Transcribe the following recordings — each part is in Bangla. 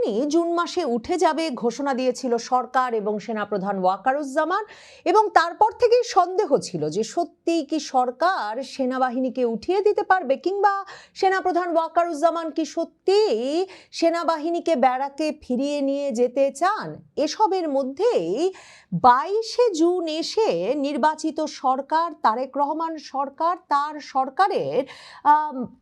সেনাবাহিনী জুন মাসে উঠে যাবে ঘোষণা দিয়েছিল সরকার এবং সেনাপ্রধান ওয়াকারুজ্জামান, এবং তারপর থেকেই সন্দেহ ছিল যে সত্যিই কি সরকার সেনাবাহিনীকে উঠিয়ে দিতে পারবে, কিংবা সেনাপ্রধান ওয়াকারুজ্জামান কি সত্যিই সেনাবাহিনীকে ব্যারাকে ফিরিয়ে নিয়ে যেতে চান। এসবের মধ্যেই 22শে জুন এসে নির্বাচিত সরকার, তারেক রহমান সরকার, তার সরকারের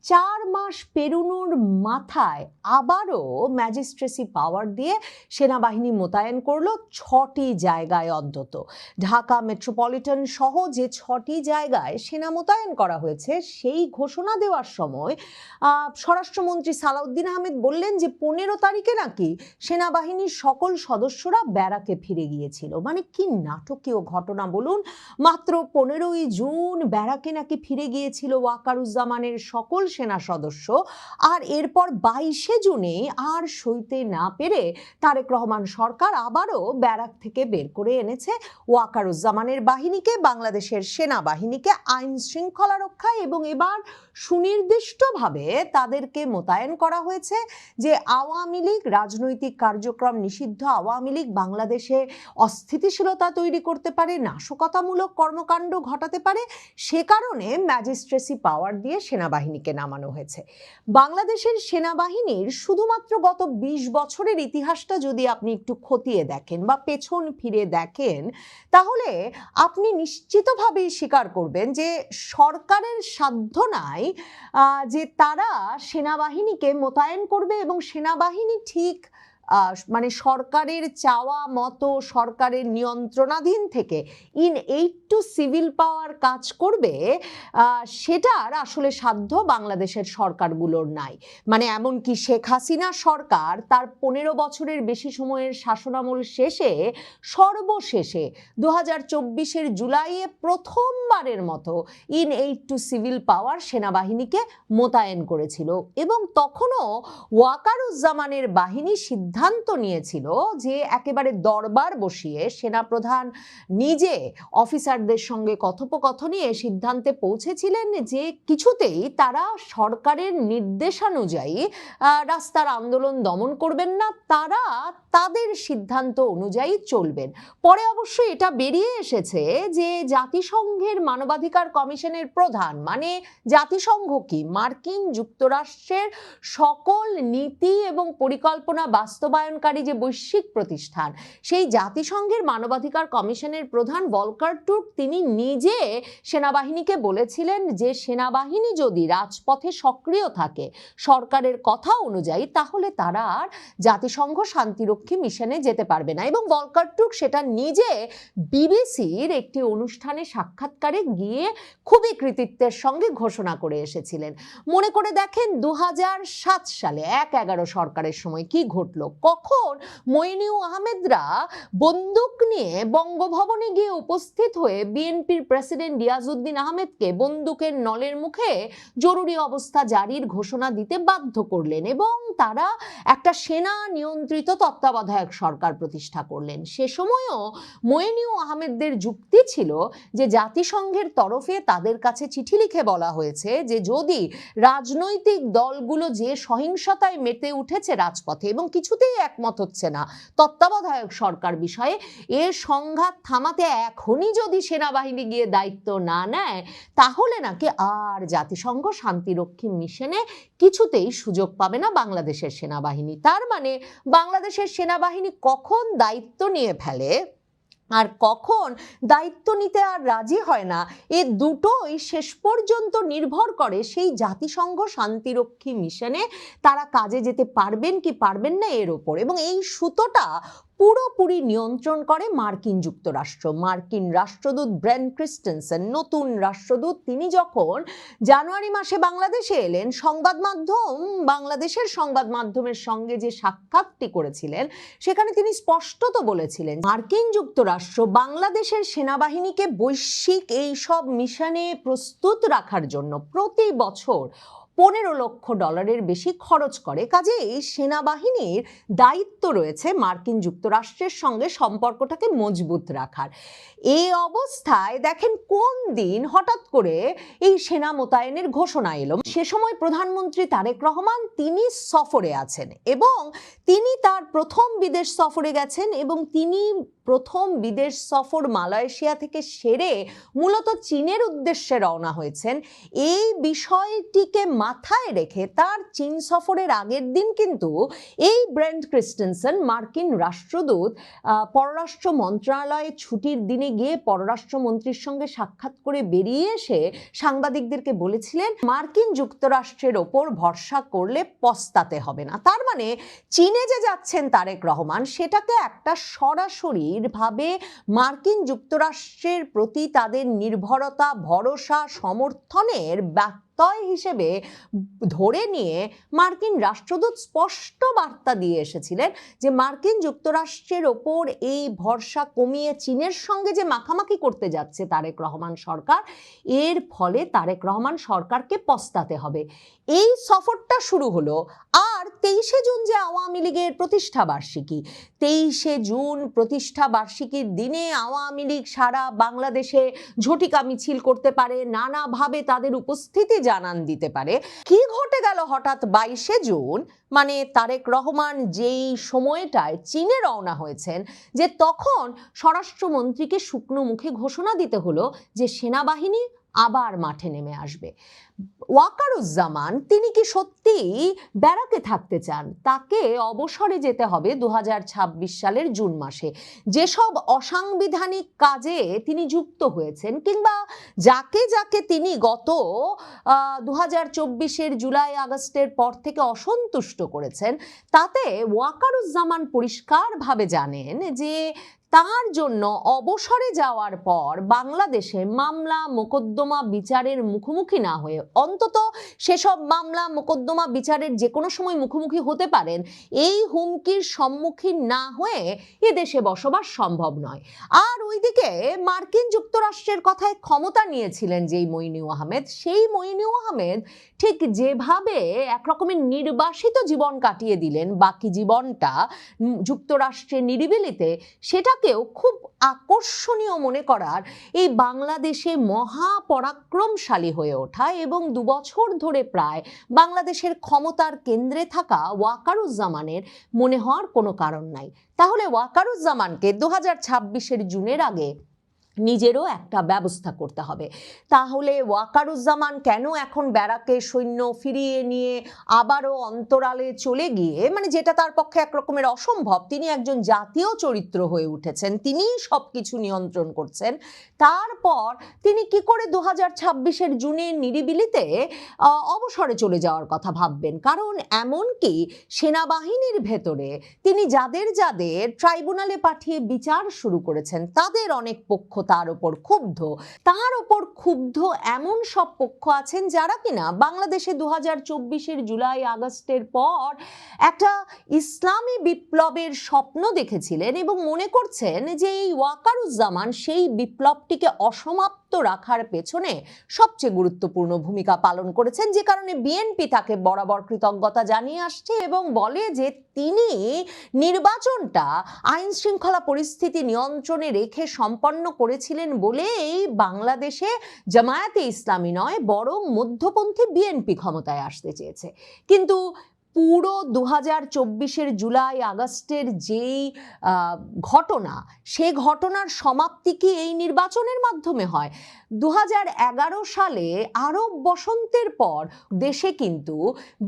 4 মাস পেরোনোর মাথায় আবারও ম্যাজিস্ট্রেসি পাওয়ার দিয়ে সেনাবাহিনী মোতায়েন করলো 6টি জায়গায়। অন্তত ঢাকা মেট্রোপলিটন সহ যে 6টি জায়গায় সেনা মোতায়েন করা হয়েছে, সেই ঘোষণা দেওয়ার সময় স্বরাষ্ট্রমন্ত্রী সালাউদ্দিন আহমেদ বললেন যে 15 তারিখে নাকি সেনাবাহিনীর সকল সদস্যরা ব্যারাকে ফিরে গিয়েছিল। মানে কি নাটকীয় ঘটনা বলুন! মাত্র 15ই জুন ব্যারাকে নাকি ফিরে গিয়েছিল ওয়াকারুজ্জামানের সকল সেনা সদস্য, আর এরপর 22শে জুনে আর সইতে না পেরে তারেক রহমান সরকার আবারও ব্যারাক থেকে বের করে এনেছে ওয়াকারুজ্জামানের বাহিনীকে, বাংলাদেশের সেনাবাহিনীকে আইন শৃঙ্খলা রক্ষায়, এবং এবার সুনির্দিষ্টভাবে তাদেরকে মোতায়েন করা হয়েছে যে আওয়ামী লীগ, রাজনৈতিক কার্যক্রম নিষিদ্ধ আওয়ামী লীগ বাংলাদেশে অস্থিতিশীলতা তৈরি করতে পারে, নাশকতামূলক কর্মকাণ্ড ঘটাতে পারে, সে কারণে ম্যাজিস্ট্রেসি পাওয়ার দিয়ে সেনাবাহিনীকে নামানো হয়েছে। বাংলাদেশের সেনাবাহিনীর শুধুমাত্র গত 20 বছরের ইতিহাসটা যদি আপনি একটু খতিয়ে দেখেন বা পেছন ফিরে দেখেন, তাহলে আপনি নিশ্চিতভাবেই স্বীকার করবেন যে সরকারের সাধ্য নাই যে তারা সেনাবাহিনীকে মোতায়েন করবে এবং সেনাবাহিনী ঠিক মানে সরকারের চাওয়া মতো সরকারের নিয়ন্ত্রণাধীন থেকে টু সিভিল পাওয়ার কাজ করবে, সেটার আসলে সাধ্য বাংলাদেশের সরকারগুলোর নাই। মানে এমনকি শেখ হাসিনা সরকার তার 15 বছরের বেশি সময়ের শাসনামল শেষে সর্বশেষে 2024-এর জুলাইয়ে প্রথমবারের মতো টু সিভিল পাওয়ার সেনাবাহিনীকে মোতায়েন করেছিল, এবং তখনও ওয়াকারুজ্জামানের বাহিনী সিদ্ধান্ত নিয়েছিল যে একেবারে দরবার বসিয়ে সেনাপ্রধান নিজে অফিসারদের সঙ্গে কথোপকথনে সিদ্ধান্তে পৌঁছেছিলেন যে কিছুতেই তারা সরকারের নির্দেশানুযায়ী রাস্তার আন্দোলন দমন করবেন না, তারা তাদের সিদ্ধান্ত অনুযায়ী চলবেন। পরে অবশ্যই এটা বেরিয়ে এসেছে যে জাতিসংঘের মানবাধিকার কমিশনের প্রধান, মানে জাতিসংঘ কি, মার্কিন যুক্তরাষ্ট্রের সকল নীতি এবং পরিকল্পনা বাস্তবায়নকারী যে বৈশ্বিক প্রতিষ্ঠান, সেই জাতিসংঘের মানবাধিকার কমিশনের প্রধান ভলকার টুর্ক তিনি নিজে সেনাবাহিনীকে বলেছিলেন যে সেনাবাহিনী যদি রাজপথে সক্রিয় থাকে সরকারের কথা অনুযায়ী, তাহলে তারা আর জাতিসংঘ শান্তিরক্ষী মিশনে যেতে পারবে না। এবং ভলকার টুর্ক সেটা নিজে বিবিসির একটি অনুষ্ঠানে সাক্ষাৎকারে গিয়ে খুবই কৃতিত্বের সঙ্গে ঘোষণা করে এসেছিলেন। মনে করে দেখেন 2007 সালে 1/11 সরকারের সময় কি ঘটলো, কখন মইনুল আহমেদরা বন্দুক নিয়ে বঙ্গভবনে গিয়ে উপস্থিত হয়ে বিএনপির প্রেসিডেন্ট রিয়াজউদ্দিন আহমেদকে বন্দুকের নলের মুখে জরুরি অবস্থা জারির ঘোষণা দিতে বাধ্য করলেন, এবং তারা একটা সেনা নিয়ন্ত্রিত তত্ত্বাবধায়ক সরকার প্রতিষ্ঠা করলেন। সে সময়ও মইনুল আহমেদদের যুক্তি ছিল যে জাতিসংঘের তরফে তাদের কাছে চিঠি লিখে বলা হয়েছে যে যদি রাজনৈতিক দলগুলো যে সহিংসতায় মেতে উঠেছে রাজপথে এবং কিছুতেই একমত হচ্ছে না তত্ত্বাবধায়ক সরকার বিষয়ে, এর সংঘাত থামাতে এখনই যদি সেনাবাহিনী গিয়ে দায়িত্ব না নেয়, তাহলে নাকি আর জাতিসংঘ শান্তিরক্ষী মিশনে কিছুতেই সুযোগ পাবে না বাংলাদেশের সেনাবাহিনী। তার মানে বাংলাদেশের সেনাবাহিনী কখন দায়িত্ব নিয়ে ফেলে আর কখন দায়িত্ব নিতে আর রাজি হয় না, এ দুটোই শেষ পর্যন্ত নির্ভর করে সেই জাতিসংঘ শান্তিরক্ষী মিশনে তারা কাজে যেতে পারবেন কি পারবেন না এর ওপর। এবং এই সুতোটা পুরোপুরি নিয়ন্ত্রণ করে মার্কিন যুক্তরাষ্ট্র। মার্কিন রাষ্ট্রদূত ব্রেন ক্রিস্টেনসেন, নতুন রাষ্ট্রদূত, তিনি যখন জানুয়ারি মাসে বাংলাদেশে এলেন, বাংলাদেশের সংবাদ মাধ্যমের সঙ্গে যে সাক্ষাৎটি করেছিলেন, সেখানে তিনি স্পষ্টত বলেছিলেন মার্কিন যুক্তরাষ্ট্র বাংলাদেশের সেনাবাহিনীকে বৈশ্বিক এই সব মিশনে প্রস্তুত রাখার জন্য প্রতি বছর $15 লক্ষ বেশি খরচ করে। কাজেই সেনাবাহিনীর দায়িত্ব রয়েছে মার্কিন যুক্তরাষ্ট্রের সঙ্গে সম্পর্কটাকে মজবুত রাখার। এই অবস্থায় দেখেন কোন দিন হঠাৎ করে এই সেনা মোতায়েনের ঘোষণা এলো। সে সময় প্রধানমন্ত্রী তারেক রহমান তিনি সফরে আছেন এবং তিনি তার প্রথম বিদেশ সফরে গেছেন এবং তিনি প্রথম বিদেশ সফর মালয়েশিয়া থেকে সেরে মূলত চীনের উদ্দেশ্যে রওনা হয়েছেন। এই বিষয়টিকে মাথায় রেখে তার চীন সফরের আগের দিন কিন্তু এই ব্রেন্ট ক্রিস্টেনসেন মার্কিন রাষ্ট্রদূত পররাষ্ট্র মন্ত্রণালয়ে ছুটির দিনে গিয়ে পররাষ্ট্রমন্ত্রীর সঙ্গে সাক্ষাৎ করে বেরিয়ে এসে সাংবাদিকদেরকে বলেছিলেন মার্কিন যুক্তরাষ্ট্রের ওপর ভরসা করলে পস্তাতে হবে না। তার মানে চীনে যে যাচ্ছেন তারেক রহমান সেটাকে একটা সরাসরি ভাবে মার্কিন যুক্তরাষ্ট্রের প্রতি তাদের নির্ভরতা, ভরসা, সমর্থনের ব্যত্যয় হিসেবে ধরে নিয়ে মার্কিন রাষ্ট্রদূত স্পষ্ট বার্তা দিয়ে এসেছিলেন যে মার্কিন যুক্তরাষ্ট্রের ওপর এই ভরসা কমিয়ে চীনের সঙ্গে যে মাখামাখি করতে যাচ্ছে তারেক রহমান সরকার, এর ফলে তারেক রহমান সরকারকে পস্তাতে হবে। এই সফরটা শুরু হলো। আর 23শে জুন যে আওয়ামী লীগের প্রতিষ্ঠা বার্ষিকী, 23শে জুন প্রতিষ্ঠা বার্ষিকীর দিনে আওয়ামী লীগ সারা বাংলাদেশে ঝটিকা মিছিল করতে পারে, নানাভাবে তাদের উপস্থিতি জানান দিতে পারে। কি ঘটে গেল হঠাৎ 22শে জুন, মানে তারেক রহমান যেই সময়টায় চীনে রওনা হয়েছেন, যে তখন স্বরাষ্ট্রমন্ত্রীকে শুকনো মুখে ঘোষণা দিতে হলো যে সেনাবাহিনী আবার মাঠে নেমে আসবে। ওয়াকারুজ্জামান তিনি কি সত্যিই ব্যারাকে থাকতে চান? তাকে অবসরে যেতে হবে 2026 সালের জুন মাসে। যেসব অসাংবিধানিক কাজে তিনি যুক্ত হয়েছেন কিংবা যাকে যাকে তিনি গত 2024-এর জুলাই আগস্টের পর থেকে অসন্তুষ্ট করেছেন, তাতে ওয়াকারুজ্জামান পরিষ্কারভাবে জানেন যে তার জন্য অবসরে যাওয়ার পর বাংলাদেশে মামলা মোকদ্দমা বিচারের মুখোমুখি না হয়ে, অন্তত সেসব মামলা মোকদ্দমা বিচারের যে কোনো সময় মুখোমুখি হতে পারেন, এই হুমকির সম্মুখীন না হয়ে এ দেশে বসবাস সম্ভব নয়। আর ওইদিকে মার্কিন যুক্তরাষ্ট্রের কথায় ক্ষমতা নিয়েছিলেন যেই মইনুল আহমেদ, সেই মইনুল আহমেদ ঠিক যেভাবে একরকমের নির্বাসিত জীবন কাটিয়ে দিলেন বাকি জীবনটা যুক্তরাষ্ট্রের নিরিবিলিতে, সেটাকেও খুব আকর্ষণীয় মনে করার এই বাংলাদেশে মহাপরাক্রমশালী হয়ে ওঠা এবং 2 বছর ধরে প্রায় বাংলাদেশের ক্ষমতার কেন্দ্রে থাকা ওয়াকারুজ্জামানের মনে হওয়ার কোনো কারণ নাই। তাহলে ওয়াকারুজ্জামানকে 2026-এর জুনের আগে নিজেরও একটা ব্যবস্থা করতে হবে। তাহলে ওয়াকারুজ্জামান কেন এখন ব্যারাকে সৈন্য ফিরিয়ে নিয়ে আবারও অন্তরালে চলে গিয়ে, মানে যেটা তার পক্ষে একরকমের অসম্ভব, তিনি একজন জাতীয় চরিত্র হয়ে উঠেছেন, তিনি সবকিছু নিয়ন্ত্রণ করছেন, তারপর তিনি কি করে 2026-এর জুনে নিরিবিলিতে অবসরে চলে যাওয়ার কথা ভাববেন? কারণ এমনকি সেনাবাহিনীর ভেতরে তিনি যাদের যাদের ট্রাইব্যুনালে পাঠিয়ে বিচার শুরু করেছেন, তাদের অনেক পক্ষ তার ওপর ক্ষুব্ধ এমন সব পক্ষ আছেন যারা কিনা বাংলাদেশে 2024-এর জুলাই আগস্টের পর একটা ইসলামী বিপ্লবের স্বপ্ন দেখেছিলেন এবং মনে করছেন যে এই ওয়াকারুজ্জামান সেই বিপ্লবটিকে অসমাপ্ত রাখার পেছনে সবচেয়ে গুরুত্বপূর্ণ ভূমিকা পালন করেছেন, যে কারণে বিএনপি তাকে বরাবর কৃতজ্ঞতা জানিয়ে আসছে এবং বলে যে তিনি নির্বাচনটা আইন শৃঙ্খলা পরিস্থিতি নিয়ন্ত্রণে রেখে সম্পন্ন করেছিলেন বলেই বাংলাদেশে জামায়াতে ইসলামী নয় বরং মধ্যপন্থী বিএনপি ক্ষমতায় আসতে চেয়েছে। কিন্তু পুরো 2024-এর জুলাই আগস্টের যেই ঘটনা, সে ঘটনার সমাপ্তি কি এই নির্বাচনের মাধ্যমে হয়? 2011 সালে আরব বসন্তের পর দেশে কিন্তু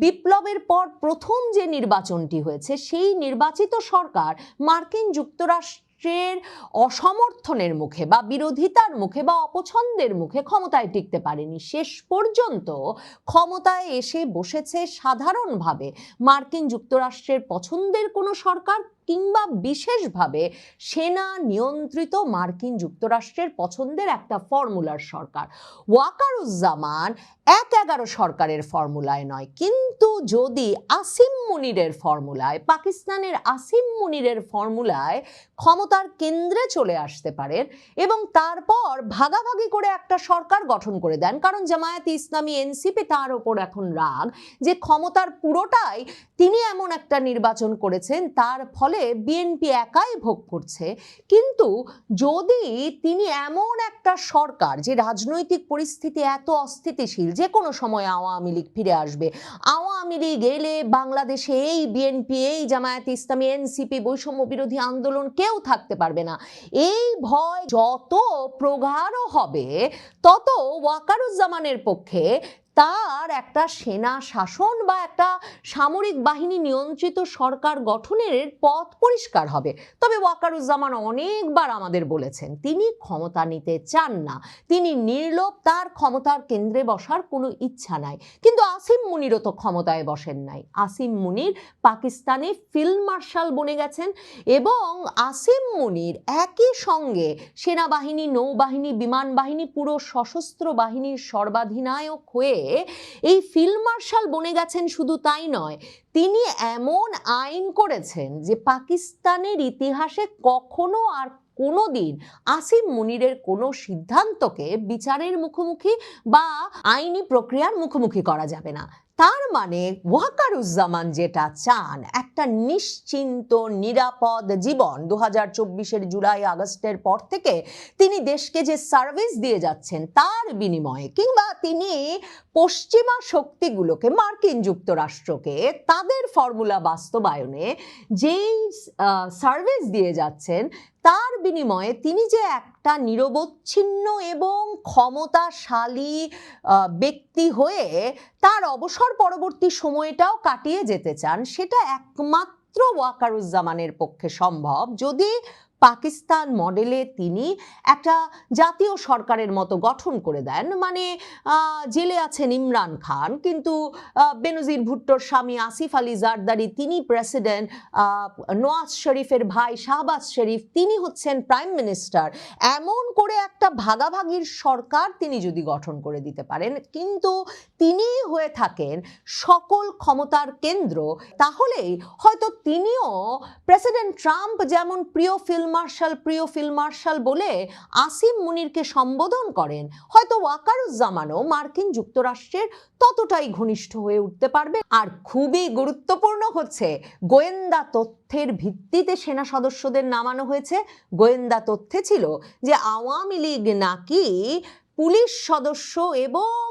বিপ্লবের পর প্রথম যে নির্বাচনটি হয়েছে, সেই নির্বাচিত সরকার মার্কিন যুক্তরাষ্ট্রের অসমর্থনের মুখে বা বিরোধিতার মুখে বা অপছন্দের মুখে ক্ষমতায় টিকতে পারেনি। শেষ পর্যন্ত ক্ষমতায় এসে বসেছে সাধারণভাবে মার্কিন যুক্তরাষ্ট্রের পছন্দের কোনো সরকার কিংবা বিশেষভাবে সেনা নিয়ন্ত্রিত মার্কিন যুক্তরাষ্ট্রের পছন্দের একটা ফর্মুলার সরকার। ওয়াকারুজ্জামান 1-11 সরকারের ফর্মুলায় নয়, কিন্তু যদি আসিম মুনিরের ফর্মুলায়, পাকিস্তানের আসিম মুনিরের ফর্মুলায় ক্ষমতার কেন্দ্রে চলে আসতে পারেন এবং তারপর ভাগাভাগি করে একটা সরকার গঠন করে দেন, কারণ জামায়াতে ইসলামী এনসিপি তার ওপর এখন রাগ যে ক্ষমতার পুরোটাই তিনি এমন একটা নির্বাচন করেছেন তার ফলে বলে বিএনপি একাই ভোগ করছে। কিন্তু যদি তিনি এমন একটা সরকার, যে রাজনৈতিক পরিস্থিতি এত অস্থিতিশীল, যে কোনো সময় আওয়ামী লীগ ফিরে আসবে, আওয়ামী লীগ এলে বাংলাদেশে এই বিএনপি, এই জামায়াতে ইসলামী, এনসিপি, বৈষম্য বিরোধী আন্দোলন কেউ থাকতে পারবে না, এই ভয় যত প্রগাঢ় হবে, তত ওয়াকারুজ্জামানের পক্ষে তার একটা সেনা শাসন বা একটা সামরিক বাহিনী নিয়ন্ত্রিত সরকার গঠনের পথ পরিষ্কার হবে। তবে ওয়াকারুজ্জামান অনেকবার আমাদের বলেছেন তিনি ক্ষমতা নিতে চান না, তিনি নির্লোভ, তার ক্ষমতার কেন্দ্রে বসার কোনো ইচ্ছা নাই। কিন্তু আসিম মুনিরও তো ক্ষমতায় বসেন নাই। আসিম মুনির পাকিস্তানে ফিল্ড মার্শাল বনে গেছেন এবং আসিম মুনির একই সঙ্গে সেনাবাহিনী, নৌবাহিনী, বিমান বাহিনী, পুরো সশস্ত্র বাহিনীর সর্বাধিনায়ক হয়ে এই ফিল্ড মার্শাল বনে গেছেন। শুধু তাই নয়, তিনি এমন আইন করেছেন যে পাকিস্তানের ইতিহাসে কখনো আর কোনোদিন আসিম মুনিরের কোনো সিদ্ধান্তকে বিচারের মুখোমুখি বা আইনি প্রক্রিয়ার মুখোমুখি করা যাবে না। তার মানে ওয়াকারুজ্জামান যেটা চান, একটা নিশ্চিন্ত নিরাপদ জীবন। 2024-এর জুলাই আগস্টের পর থেকে তিনি দেশকে যে সার্ভিস দিয়ে যাচ্ছেন তার বিনিময়ে, কিংবা তিনি পশ্চিমা শক্তিগুলোকে, মার্কিন যুক্তরাষ্ট্রকে তাদের ফর্মুলা বাস্তবায়নে যেই সার্ভিস দিয়ে যাচ্ছেন, তার বিনিময়ে তিনি যে একটা নিরবচ্ছিন্ন এবং ক্ষমতাশালী ব্যক্তি হয়ে তার অবসর পরবর্তী সময়টাও কাটিয়ে যেতে চান, সেটা একমাত্র ওয়াকারুজ্জামানের পক্ষে সম্ভব যদি পাকিস্তান মডেলে তিনি একটা জাতীয় সরকারের মতো গঠন করে দেন। মানে জেলে আছেন ইমরান খান, কিন্তু বেনজির ভুট্টোর স্বামী আসিফ আলী জারদারি তিনি প্রেসিডেন্ট, নওয়াজ শরীফের ভাই শাহবাজ শরীফ তিনি হচ্ছেন প্রাইম মিনিস্টার। এমন করে একটা ভাগাভাগির সরকার তিনি যদি গঠন করে দিতে পারেন, কিন্তু তিনি হয়ে থাকেন সকল ক্ষমতার কেন্দ্র, তাহলেই হয়তো তিনিও প্রেসিডেন্ট ট্রাম্প যেমন প্রিয় ফিল্ড মার্শাল বলে আসিম মুনিরকে সম্বোধন করেন, হয়তো ওয়াকারুজ্জামানও মার্কিন যুক্তরাষ্ট্রের ততটাই ঘনিষ্ঠ হয়ে উঠতে পারবে। আর খুবই গুরুত্বপূর্ণ হচ্ছে, গোয়েন্দা তথ্যের ভিত্তিতে সেনা সদস্যদের নামানো হয়েছে। গোয়েন্দা তথ্যে ছিল যে আওয়ামী লীগ নাকি পুলিশ সদস্য এবং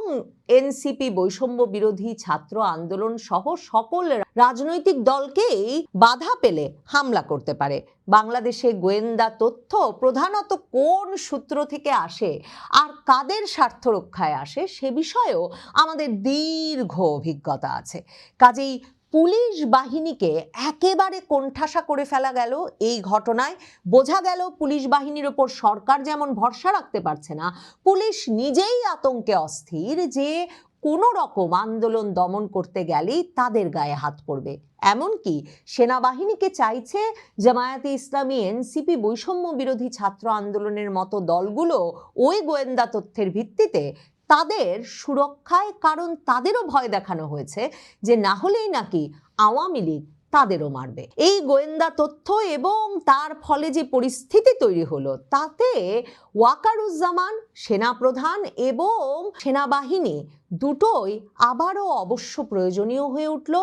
এনসিপি, বৈষম্য বিরোধী ছাত্র আন্দোলন সহ সকল রাজনৈতিক দলকেই বাধা পেলে হামলা করতে পারে। বাংলাদেশে গোয়েন্দা তথ্য প্রধানত কোন সূত্র থেকে আসে আর কাদের স্বার্থ রক্ষায় আসে সে বিষয়েও আমাদের দীর্ঘ অভিজ্ঞতা আছে। কাজেই পুলিশ বাহিনীকে একেবারে কোণঠাসা করে ফেলা গেল এই ঘটনায়। বোঝা গেল পুলিশ বাহিনীর ওপর সরকার যেমন ভরসা রাখতে পারছে না, পুলিশ নিজেই আতঙ্কে অস্থির যে কোনো রকম আন্দোলন দমন করতে গেলেই তাদের গায়ে হাত পড়বে। এমনকি সেনাবাহিনীকে চাইছে জামায়াতে ইসলামী, এনসিপি, বৈষম্য বিরোধী ছাত্র আন্দোলনের মতো দলগুলো ওই গোয়েন্দা তথ্যের ভিত্তিতে তাদের সুরক্ষায়, কারণ তাদেরও ভয় দেখানো হয়েছে যে না হলেই নাকি আওয়ামী লীগ তাদেরও মারবে। এই গোয়েন্দা তথ্য এবং তার ফলে যে পরিস্থিতি তৈরি হলো, তাতে ওয়াকারুজ্জামান, সেনাপ্রধান এবং সেনাবাহিনী দুটোই আবারও অবশ্য প্রয়োজনীয় হয়ে উঠল